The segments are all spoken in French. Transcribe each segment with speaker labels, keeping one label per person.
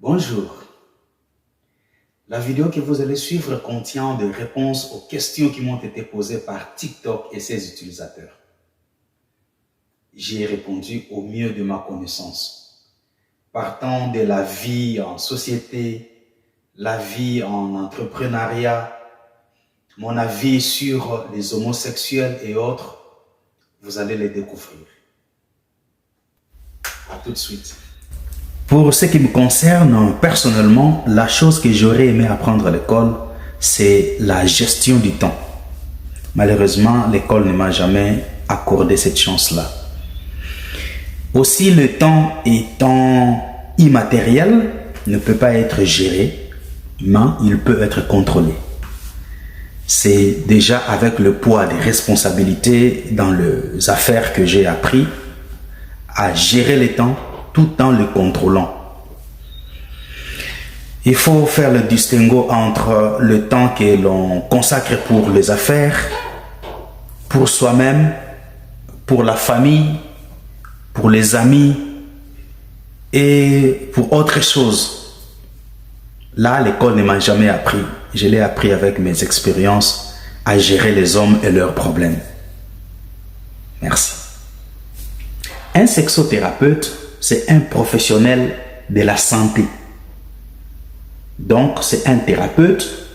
Speaker 1: Bonjour. La vidéo que vous allez suivre contient des réponses aux questions qui m'ont été posées par TikTok et ses utilisateurs. J'y ai répondu au mieux de ma connaissance. Partant de la vie en société, la vie en entrepreneuriat, mon avis sur les homosexuels et autres, vous allez les découvrir. À tout de suite. Pour ce qui me concerne, personnellement, la chose que j'aurais aimé apprendre à l'école, c'est la gestion du temps. Malheureusement, l'école ne m'a jamais accordé cette chance-là. Aussi, le temps étant immatériel, ne peut pas être géré, mais il peut être contrôlé. C'est déjà avec le poids des responsabilités dans les affaires que j'ai appris à gérer le temps tout en le contrôlant. Il faut faire le distinguo entre le temps que l'on consacre pour les affaires, pour soi-même, pour la famille, pour les amis et pour autre chose. Là, l'école ne m'a jamais appris. Je l'ai appris avec mes expériences à gérer les hommes et leurs problèmes. Merci. Un sexothérapeute, c'est un professionnel de la santé. Donc, c'est un thérapeute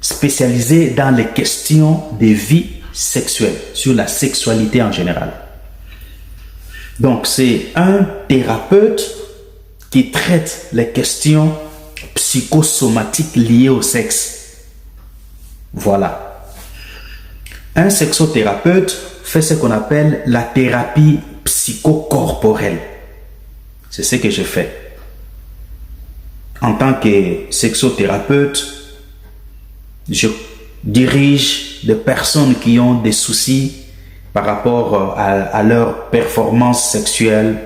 Speaker 1: spécialisé dans les questions de vie sexuelle, sur la sexualité en général. Donc, c'est un thérapeute qui traite les questions psychosomatiques liées au sexe. Voilà. Un sexothérapeute fait ce qu'on appelle la thérapie psychocorporelle. C'est ce que je fais. En tant que sexothérapeute, je dirige des personnes qui ont des soucis par rapport à leur performance sexuelle,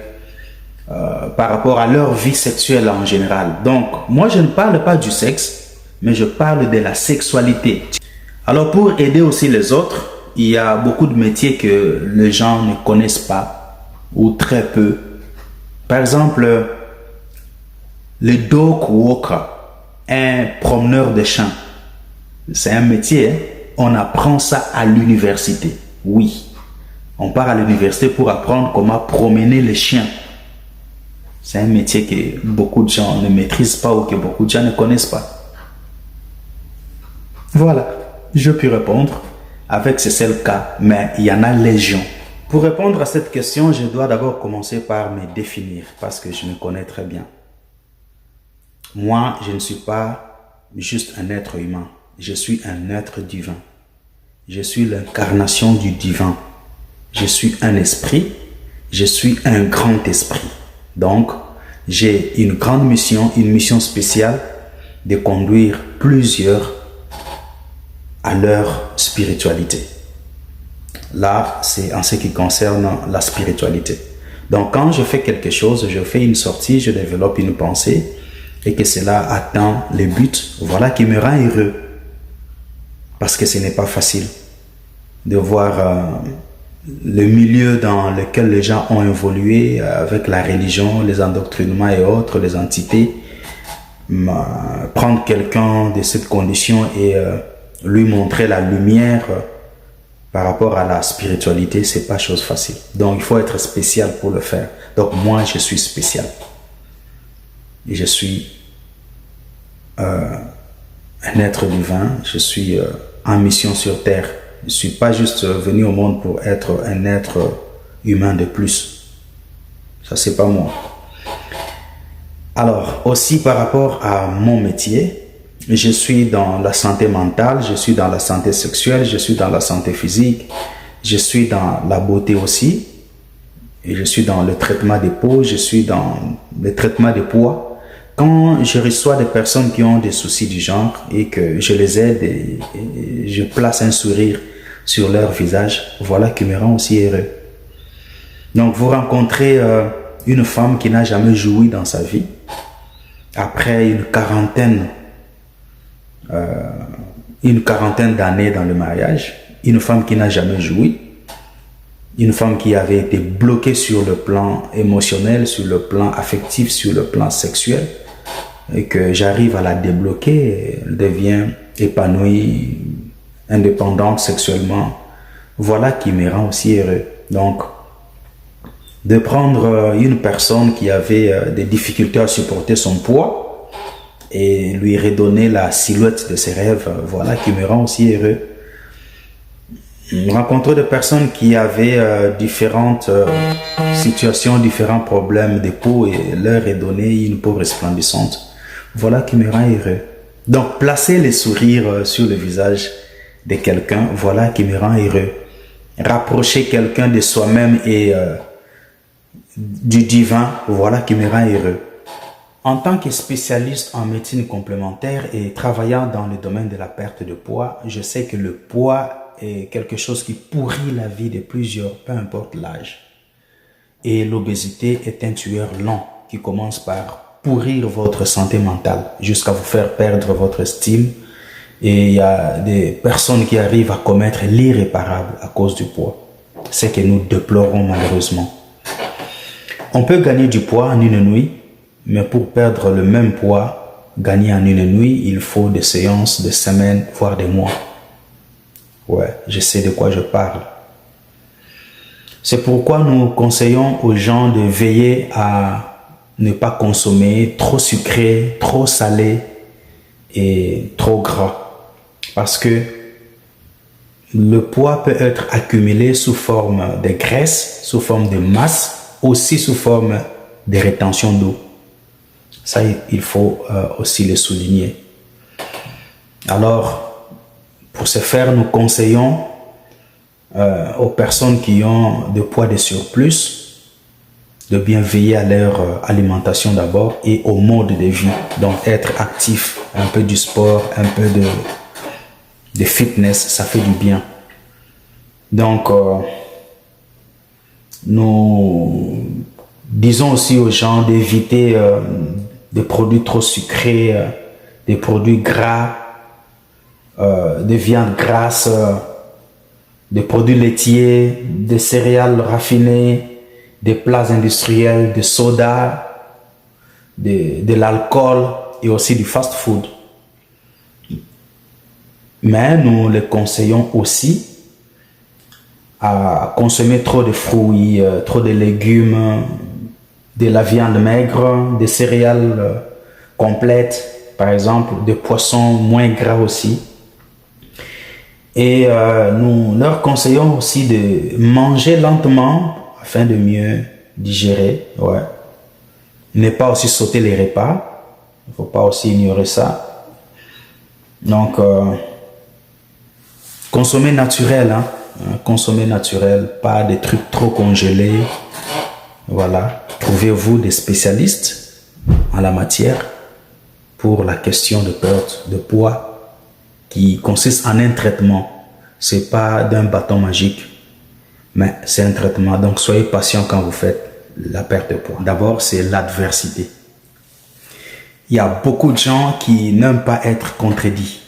Speaker 1: par rapport à leur vie sexuelle en général. Donc, moi, je ne parle pas du sexe, mais je parle de la sexualité. Alors, pour aider aussi les autres, il y a beaucoup de métiers que les gens ne connaissent pas ou très peu. Par exemple, le dog walker, un promeneur de chiens. C'est un métier, hein? On apprend ça à l'université. Oui, on part à l'université pour apprendre comment promener les chiens. C'est un métier que beaucoup de gens ne maîtrisent pas ou que beaucoup de gens ne connaissent pas. Voilà, je peux répondre avec ce seul cas, mais il y en a légion. Pour répondre à cette question, je dois d'abord commencer par me définir parce que je me connais très bien. Moi, je ne suis pas juste un être humain. Je suis un être divin. Je suis l'incarnation du divin. Je suis un esprit. Je suis un grand esprit. Donc, j'ai une grande mission, une mission spéciale de conduire plusieurs à leur spiritualité. Là, c'est en ce qui concerne la spiritualité. Donc, quand je fais quelque chose, je fais une sortie, je développe une pensée et que cela atteint les buts, voilà qui me rend heureux. Parce que ce n'est pas facile de voir le milieu dans lequel les gens ont évolué avec la religion, les endoctrinements et autres, les entités. Prendre quelqu'un de cette condition et lui montrer la lumière par rapport à la spiritualité, c'est pas chose facile. Donc, il faut être spécial pour le faire. Donc, moi, je suis spécial. Et je suis un être divin. Je suis en mission sur terre. Je ne suis pas juste venu au monde pour être un être humain de plus. Ça, c'est pas moi. Alors, aussi par rapport à mon métier, je suis dans la santé mentale, je suis dans la santé sexuelle, je suis dans la santé physique, je suis dans la beauté aussi, et je suis dans le traitement des peaux, je suis dans le traitement des poids. Quand je reçois des personnes qui ont des soucis du genre et que je les aide et je place un sourire sur leur visage, voilà qui me rend aussi heureux. Donc, vous rencontrez une femme qui n'a jamais joui dans sa vie, après une quarantaine d'années dans le mariage, une femme qui n'a jamais joui, une femme qui avait été bloquée sur le plan émotionnel, sur le plan affectif, sur le plan sexuel. et que j'arrive à la débloquer, elle devient épanouie, indépendante sexuellement, voilà qui me rend aussi heureux. Donc, de prendre une personne qui avait des difficultés à supporter son poids et lui redonner la silhouette de ses rêves, voilà qui me rend aussi heureux. Rencontrer des personnes qui avaient différentes situations, différents problèmes de peau et leur redonner une peau resplendissante, voilà qui me rend heureux. Donc, placer les sourires sur le visage de quelqu'un, voilà qui me rend heureux. Rapprocher quelqu'un de soi-même et du divin, voilà qui me rend heureux. En tant que spécialiste en médecine complémentaire et travaillant dans le domaine de la perte de poids, je sais que le poids est quelque chose qui pourrit la vie de plusieurs, peu importe l'âge. Et l'obésité est un tueur lent qui commence par pourrir votre santé mentale jusqu'à vous faire perdre votre estime. Et il y a des personnes qui arrivent à commettre l'irréparable à cause du poids. C'est que nous déplorons malheureusement. On peut gagner du poids en une nuit, mais pour perdre le même poids, gagner en une nuit, il faut des séances, des semaines, voire des mois. Ouais, je sais de quoi je parle. C'est pourquoi nous conseillons aux gens de veiller à ne pas consommer trop sucré, trop salé et trop gras. Parce que le poids peut être accumulé sous forme de graisse, sous forme de masse, aussi sous forme de rétention d'eau. Ça, il faut aussi le souligner. Alors, pour ce faire, nous conseillons aux personnes qui ont de poids de surplus de bien veiller à leur alimentation d'abord et au mode de vie. Donc, être actif, un peu du sport, un peu de fitness, ça fait du bien. Donc, nous disons aussi aux gens d'éviter des produits trop sucrés, des produits gras, des viandes grasses, des produits laitiers, des céréales raffinées, des plats industriels, des sodas, de l'alcool et aussi du fast-food. Mais nous les conseillons aussi à consommer trop de fruits, trop de légumes, de la viande maigre, des céréales complètes, par exemple, des poissons moins gras aussi. Et nous leur conseillons aussi de manger lentement afin de mieux digérer. Ouais. Ne pas aussi sauter les repas. Il ne faut pas aussi ignorer ça. Donc, consommer naturel, hein. Consommer naturel, pas des trucs trop congelés. Voilà. Trouvez-vous des spécialistes en la matière pour la question de perte de poids qui consiste en un traitement. C'est pas d'un bâton magique, mais c'est un traitement. Donc, soyez patient quand vous faites la perte de poids. D'abord, c'est l'adversité. Il y a beaucoup de gens qui n'aiment pas être contredits.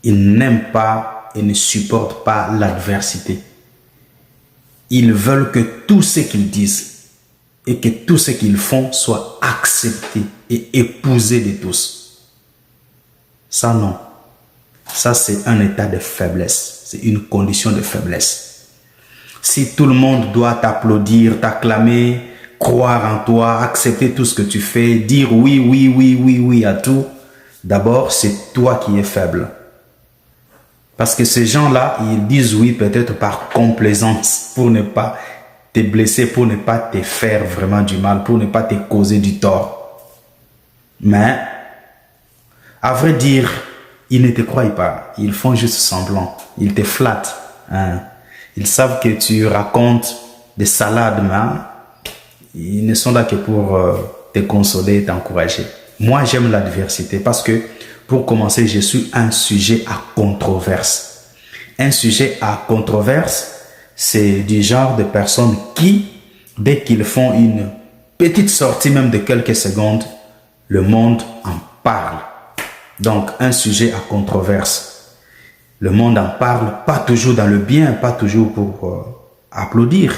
Speaker 1: Ils n'aiment pas et ne supportent pas l'adversité. Ils veulent que tout ce qu'ils disent et que tout ce qu'ils font soit accepté et épousé de tous. Ça, non. Ça, c'est un état de faiblesse. C'est une condition de faiblesse. Si tout le monde doit t'applaudir, t'acclamer, croire en toi, accepter tout ce que tu fais, dire oui, oui, oui, oui, oui à tout, d'abord, c'est toi qui es faible. Parce que ces gens-là, ils disent oui peut-être par complaisance, pour ne pas te blesser, pour ne pas te faire vraiment du mal, pour ne pas te causer du tort. Mais, à vrai dire, ils ne te croient pas. Ils font juste semblant. Ils te flattent. Hein. Ils savent que tu racontes des salades, mais ils ne sont là que pour te consoler et t'encourager. Moi, j'aime l'adversité parce que, pour commencer, je suis un sujet à controverse. Un sujet à controverse, c'est du genre de personnes qui, dès qu'ils font une petite sortie, même de quelques secondes, le monde en parle. Donc, un sujet à controverse. Le monde en parle, pas toujours dans le bien, pas toujours pour applaudir.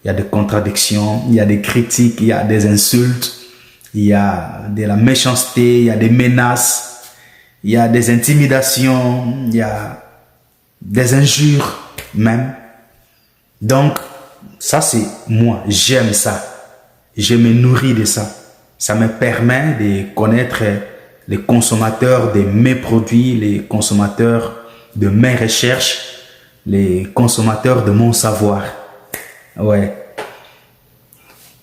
Speaker 1: Il y a des contradictions, il y a des critiques, il y a des insultes. il y a de la méchanceté, il y a des menaces, il y a des intimidations, il y a des injures même. Donc, ça c'est moi, j'aime ça. Je me nourris de ça. Ça me permet de connaître les consommateurs de mes produits, les consommateurs de mes recherches, les consommateurs de mon savoir. Ouais.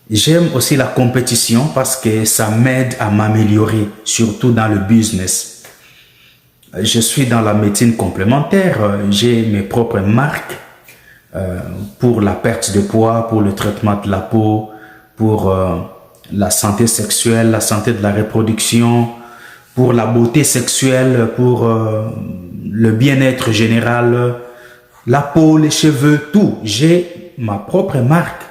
Speaker 1: J'aime aussi la compétition parce que ça m'aide à m'améliorer, surtout dans le business. Je suis dans la médecine complémentaire, j'ai mes propres marques pour la perte de poids, pour le traitement de la peau, pour la santé sexuelle, la santé de la reproduction, pour la beauté sexuelle, pour le bien-être général, la peau, les cheveux, tout. J'ai ma propre marque.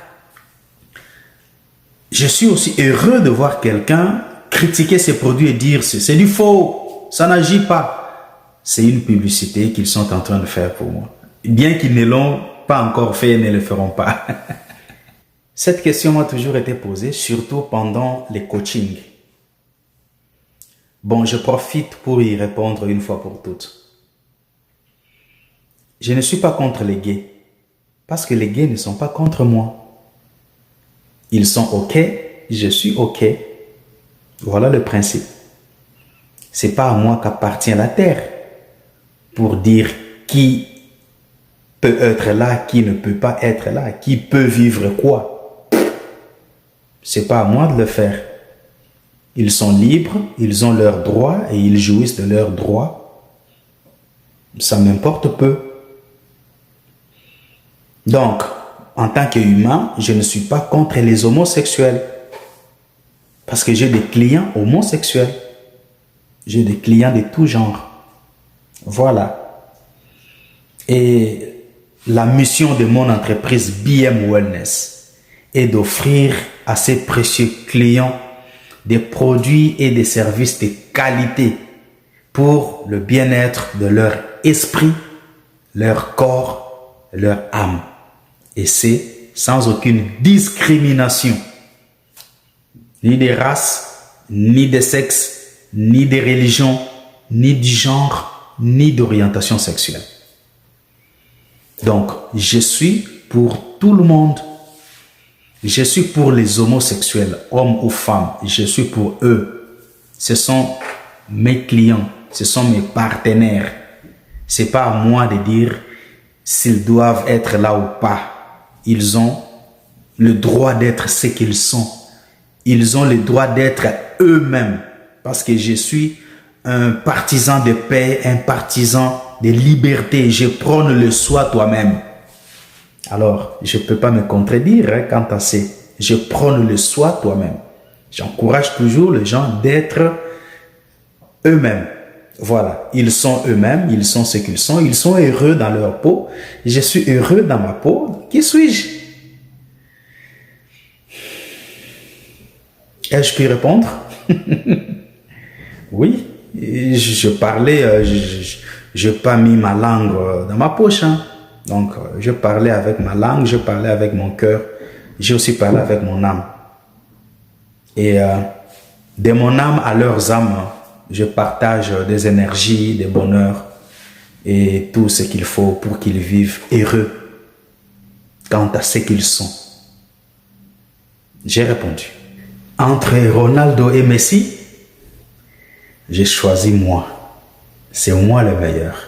Speaker 1: Je suis aussi heureux de voir quelqu'un critiquer ces produits et dire c'est du faux, ça n'agit pas. C'est une publicité qu'ils sont en train de faire pour moi. Bien qu'ils ne l'ont pas encore fait et ne le feront pas. Cette question m'a toujours été posée, surtout pendant les coachings. Bon, je profite pour y répondre une fois pour toutes. Je ne suis pas contre les gays, parce que les gays ne sont pas contre moi. Ils sont OK, je suis OK. Voilà le principe. C'est pas à moi qu'appartient la terre pour dire qui peut être là, qui ne peut pas être là, qui peut vivre quoi. C'est pas à moi de le faire. Ils sont libres, ils ont leurs droits et ils jouissent de leurs droits. Ça m'importe peu. Donc, en tant qu'humain, je ne suis pas contre les homosexuels. Parce que j'ai des clients homosexuels. J'ai des clients de tout genre. Voilà. Et la mission de mon entreprise BM Wellness est d'offrir à ces précieux clients des produits et des services de qualité pour le bien-être de leur esprit, leur corps, leur âme. Et c'est sans aucune discrimination, ni des races, ni de sexe, ni de religion, ni du genre, ni d'orientation sexuelle. Donc, je suis pour tout le monde. Je suis pour les homosexuels, hommes ou femmes. Je suis pour eux. Ce sont mes clients, ce sont mes partenaires. C'est pas à moi de dire s'ils doivent être là ou pas. Ils ont le droit d'être ce qu'ils sont. Ils ont le droit d'être eux-mêmes. Parce que je suis un partisan de paix, un partisan de liberté. Je prône le soi toi-même. Alors, je ne peux pas me contredire quant à ça. Je prône le soi toi-même. J'encourage toujours les gens d'être eux-mêmes. Voilà, ils sont eux-mêmes, ils sont ce qu'ils sont heureux dans leur peau. Je suis heureux dans ma peau. Qui suis-je? Est-ce que je peux répondre? Oui, je parlais, je n'ai pas mis ma langue dans ma poche. Hein. Donc, je parlais avec ma langue, je parlais avec mon cœur, j'ai aussi parlé avec mon âme. Et de mon âme à leurs âmes, je partage des énergies, des bonheurs et tout ce qu'il faut pour qu'ils vivent heureux quant à ce qu'ils sont. J'ai répondu. Entre Ronaldo et Messi, j'ai choisi moi. C'est moi le meilleur.